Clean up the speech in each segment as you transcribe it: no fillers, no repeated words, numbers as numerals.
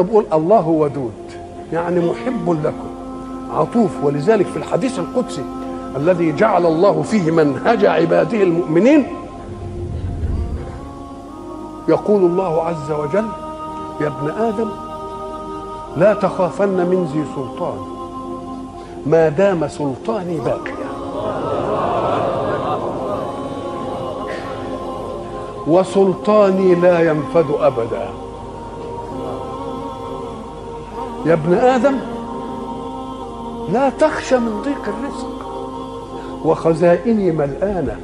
بقول الله ودود، يعني محب لكم عطوف. ولذلك في الحديث القدسي الذي جعل الله فيه منهج عباده المؤمنين يقول الله عز وجل: يا ابن آدم لا تخافن من ذي سلطان ما دام سلطاني باقيا، وسلطاني لا ينفد أبدا. يا ابن آدم لا تخشى من ضيق الرزق، وخزائني ملآنة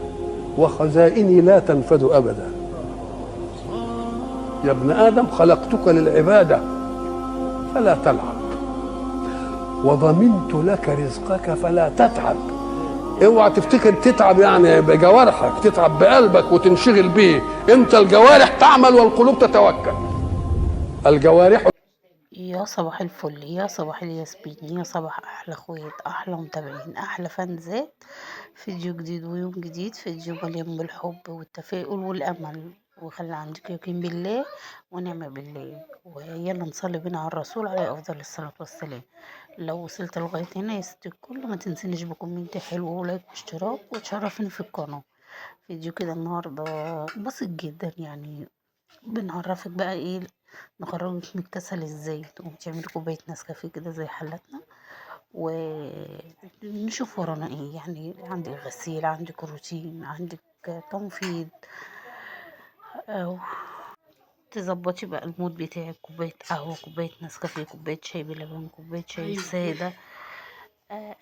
وخزائني لا تنفد أبدا. يا ابن آدم خلقتك للعبادة فلا تلعب، وضمنت لك رزقك فلا تتعب. اوعى تفتكر تتعب يعني بجوارحك، تتعب بقلبك وتنشغل بيه. انت الجوارح تعمل والقلوب تتوكل. الجوارح. يا صباح الفل، يا صباح الياسمين، يا صباح احلى اخوات، احلى متابعين، احلى فانزات. فيديو جديد ويوم جديد، فيديو مليان بالحب والتفاؤل والامل، وخلي عندك يقين بالله ونعمة بالله. ويلا نصلي بينا على الرسول عليه افضل الصلاة والسلام. لو وصلت لغاية هنا يا ست الكل ما تنسينيش بكومنت حلو ولايك واشتراك وتشرفني في القناة. فيديو كده النهاردة بسيط جدا، يعني بنعرفك بقى ايه، نخرجك من الكسل ازاي. تقوم تعملي كوباية نسكافيه كده زي حالتنا، ونشوف ورانا ايه. يعني عندك غسيل، عندك روتين، عندك تنفيض، او تظبطي بقى المود بتاعك. كوباية قهوة، كوباية نسكافيه، كوباية شاي بلبن، كوباية شاي سادة،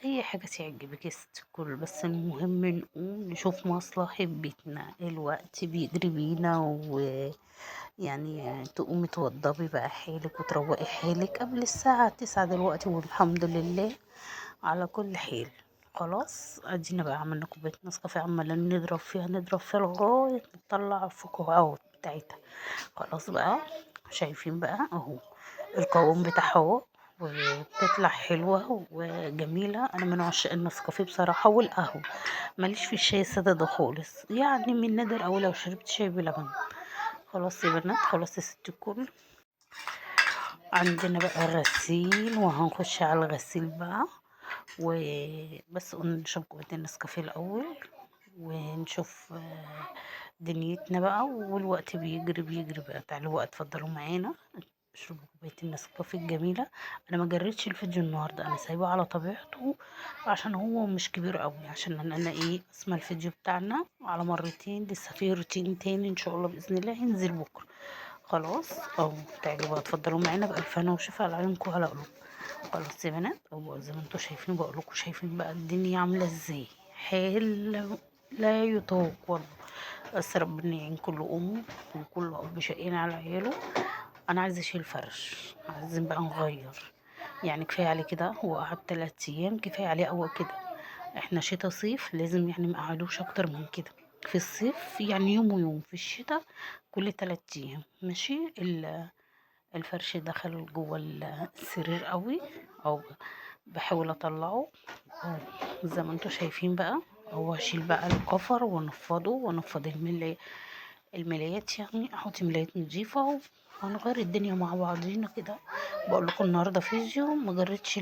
اي حاجة تعجبك يا ست الكل. بس المهم نقوم نشوف مصلحة بيتنا. الوقت بيجري بينا، يعني تقومي توضبي بقى حالك وتروقي حالك قبل الساعة 9 دلوقتي، والحمد لله على كل حال. خلاص ادينا بقى عملنا كوباية نسكافيه، عمالة نضرب فيها لغاية ما نطلع الفكاهات بتاعتها. خلاص بقى، شايفين بقى اهو القوام بتاعها اهو، وبتطلع حلوة وجميلة. أنا من عشاق النسكافيه بصراحة والقهوة، ماليش في الشاي السادة ده خالص، يعني من نادر أوي لو شربت شاي بلبن. خلاص يا بنات، خلاص يا ست الكل، عندنا بقى غسيل وهنخش على الغسيل بقى. وبس قلنا نشرب كوبايتين نسكافيه الأول ونشوف دنيتنا بقى. والوقت بيجري بقى. تعالوا بقى اتفضلوا معانا اشربوا كوباية النسكافيه الجميلة. انا ما جريتش الفيديو النهارده، انا سايبه على طبيعته عشان هو مش كبير قوي، عشان انا ايه اسمه الفيديو بتاعنا على مرتين. لسه فيه روتين تاني ان شاء الله باذن الله هينزل بكره. خلاص اهو، تعالوا بقى اتفضلوا معانا بألف هنا وشفا على عيونكم وعلى قلوبكم. خلاص يا بنات، هو زي ما انتوا شايفين بقول لكم، شايفين بقى الدنيا عامله ازاي. حال لا يطاق والله. بس ربنا يعين كل ام وكل اب شقيان على عياله. انا عايزه اشيل فرش، عايزين بقى نغير. يعني كفايه عليه كده، هو قعد 3 ايام كفايه عليه قوي كده. احنا شتا صيف لازم يعني ما قعدوش اكتر من كده. في الصيف يعني يوم ويوم، في الشتاء كل 3 ايام ماشي. الفرش دخل جوه السرير قوي، او بحاول اطلعه. أو زي ما انتوا شايفين بقى، هو اشيل بقى الكفر وانفضه وانفض الملايات، يعني احط ملايات نضيفة وهنغير الدنيا مع بعضينا كده. بقول لكم النهارده فيديو ما جريتش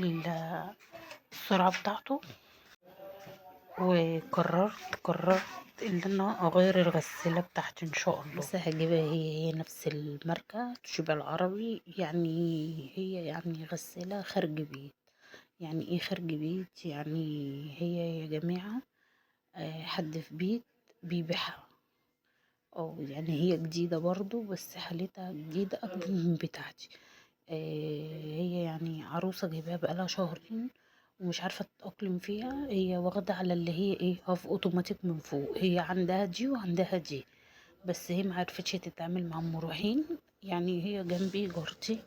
السرعة بتاعته، وقررت ان انا اغير الغسالة بتاعتي ان شاء الله. بس هجيبها هي نفس الماركة توشيبا العربي. يعني هي يعني غسالة خارج بيت. يعني ايه خارج بيت؟ يعني هي يا جماعة حد في بيت بيبيعها، او يعني هي جديدة برضو بس حالتها جديدة اكتر من بتاعتي. هي يعني عروسة جايباها بقالها شهرين ومش عارفة تتأقلم فيها. هي واخدة على اللي هي ايه هاف اوتوماتيك من فوق، هي عندها دي وعندها دي، بس هي معرفتش تتعامل مع المروحين. يعني هي جنبي جارتي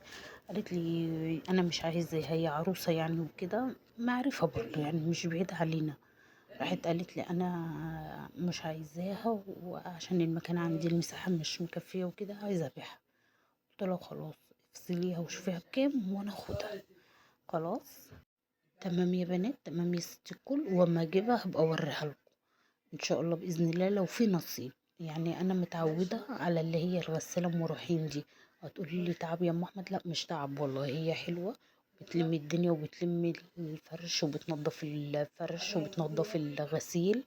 قالت لي انا مش عايزة، هي عروسة يعني وكده، معرفة برضو يعني مش بعيد علينا. راحت قالت لي انا مش عايزاها، وعشان المكان عندي المساحة مش مكفية وكده عايزة ابيعها. قلت لها خلاص افصليها وشوفيها بكام وانا اخدها. خلاص تمام يا بنات، تمام يا ست الكل. واما اجيبها هبقى اوريها لكم ان شاء الله باذن الله لو في نصيب. يعني انا متعوده على اللي هي الغساله ام روحين دي، هتقولي لي تعب يا ام احمد؟ لا مش تعب والله، هي حلوه، بتلم الدنيا وبتلم الفرش وبتنظف الفرش وبتنظف الغسيل،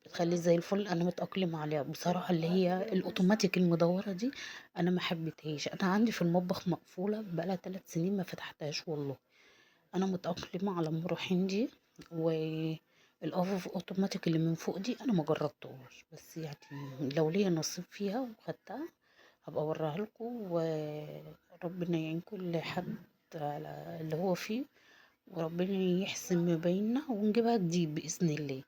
بتخليه زي الفل. انا متأقلمة عليها بصراحة. اللي هي الاوتوماتيك المدورة دي انا ما حبيتهاش. انا عندي في المطبخ مقفولة بقالها 3 سنين ما فتحتهاش والله. انا متأقلمة على المروحين دي. والافو اوتوماتيك اللي من فوق دي انا ما جربتهاش، بس يعني لو ليا نصيب فيها وخدتها هبقى اوريها لكم، وربنا يعين كل حد على اللي هو فيه، وربنا يحسن ما بيننا ونجيبها جديد بإذن الله.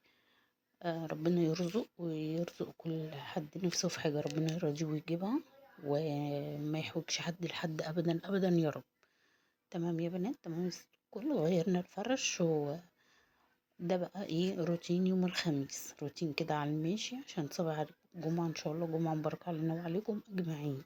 ربنا يرزق ويرزق كل حد نفسه في حاجة، ربنا يرضيه ويجيبها، وما يحوجش حد لحد أبدا أبدا يا رب. تمام يا بنات، تمام يا ست الكل. غيرنا الفرش، وده بقى ايه روتين يوم الخميس، روتين كده على الماشي عشان صباح الجمعة ان شاء الله جمعة مباركة علينا وعليكم أجمعين.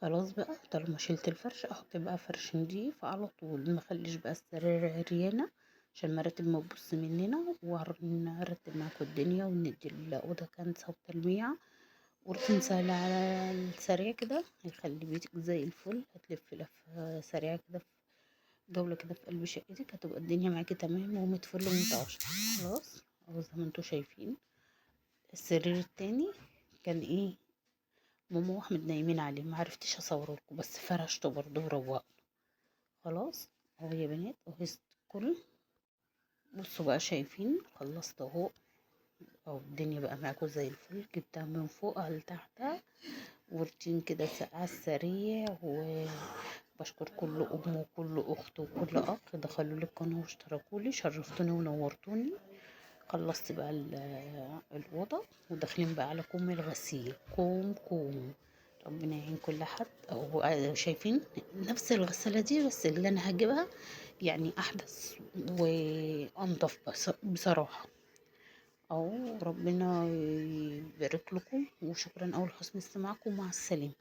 خلاص بقى، طالما شلت الفرش احط بقى فرش نضيف على طول، مخليش بقى السرير عريانة عشان المراتب ما تبص مننا، ونرتب معاكم الدنيا وندي الأوضة كنسة وتلميع وروتين سهل على السريع كده، هيخلي بيتك زي الفل. هتلف لفة سريعة كده في جولة كده في قلب شقتك، هتبقى الدنيا معاكي تمام ومتفل ومتعشر. خلاص، اهو زي ما انتوا شايفين السرير التاني كان ايه، ماما واحمد نايمين عليه، معرفتش اصوره لكم بس فرشته برضه وروقته. خلاص اهو يا بنات، اهو الكل. بصوا بقى شايفين خلصت اهو، او الدنيا بقى معاكم زي الفل. جبتها من فوق لتحت، وروتين كده على السريع. وبشكر كل ام وكل اخت وكل اخ دخلوا لي القناه واشتركوا لي، شرفتوني ونورتوني. خلصت بقى الأوضة، وداخلين بقى على كوم الغسيل. كوم كوم، ربنا يعين كل حد. أو شايفين نفس الغسالة دي بس اللي أنا هجيبها يعني أحدث وأنضف بصراحة. أو ربنا يبارك لكم، وشكرا أول حسن استماعكم، مع السلامة.